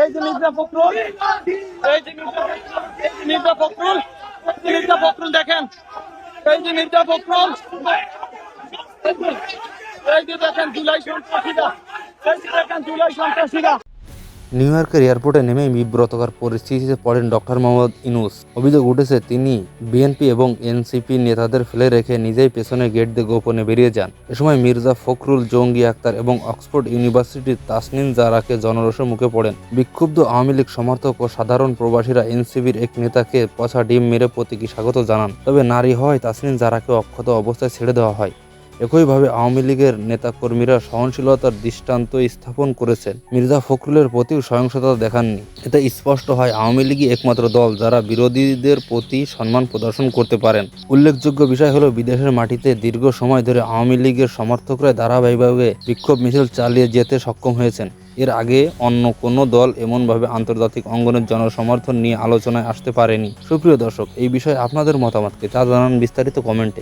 এই যে মির্জা ফখরুল, এই যে মির্জা ফখরুল, মির্জা ফখরুল দেখেন, এই যে মির্জা ফখরুল, এই যে দেখেন জুলাই সন্ত্রাসীরা, এই যে দেখেন জুলাই সন্ত্রাসীরা। নিউ ইয়র্কের এয়ারপোর্টে নেমেই বিব্রতকর পরিস্থিতিতে পড়েন ডক্টর মোহাম্মদ ইউনূস। অভিযোগ উঠেছে তিনি বিএনপি এবং এনসিপি নেতাদের ফেলে রেখে নিজেই পেছনে গেট দিয়ে গোপনে বেরিয়ে যান। এ সময় মির্জা ফখরুল, জঙ্গি আক্তার এবং অক্সফোর্ড ইউনিভার্সিটির তাসনিম জারাকে জনরোষের মুখে পড়েন। বিক্ষুব্ধ আওয়ামী লীগ সমর্থক ও সাধারণ প্রবাসীরা এনসিপির এক নেতাকে পচা ডিম মেরে প্রতীকী স্বাগত জানান। তবে নারী হওয়ায় তাসনিম জারাকে অক্ষত অবস্থায় ছেড়ে দেওয়া হয়। একইভাবে আওয়ামী লীগের নেতাকর্মীরা সহনশীলতার দৃষ্টান্ত স্থাপন করেছেন, মির্জা ফখরুলের প্রতিও সহিংসতা দেখাননি। এতে স্পষ্ট হয় আওয়ামী লীগই একমাত্র দল যারা বিরোধীদের প্রতি সম্মান প্রদর্শন করতে পারেন। উল্লেখযোগ্য বিষয় হলো বিদেশের মাটিতে দীর্ঘ সময় ধরে আওয়ামী লীগের সমর্থকরা ধারাবাহিকভাবে বিক্ষোভ মিছিল চালিয়ে যেতে সক্ষম হয়েছেন। এর আগে অন্য কোনো দল এমনভাবে আন্তর্জাতিক অঙ্গনের জনসমর্থন নিয়ে আলোচনায় আসতে পারেনি। সুপ্রিয় দর্শক, এই বিষয়ে আপনাদের মতামতকে জানান বিস্তারিত কমেন্টে।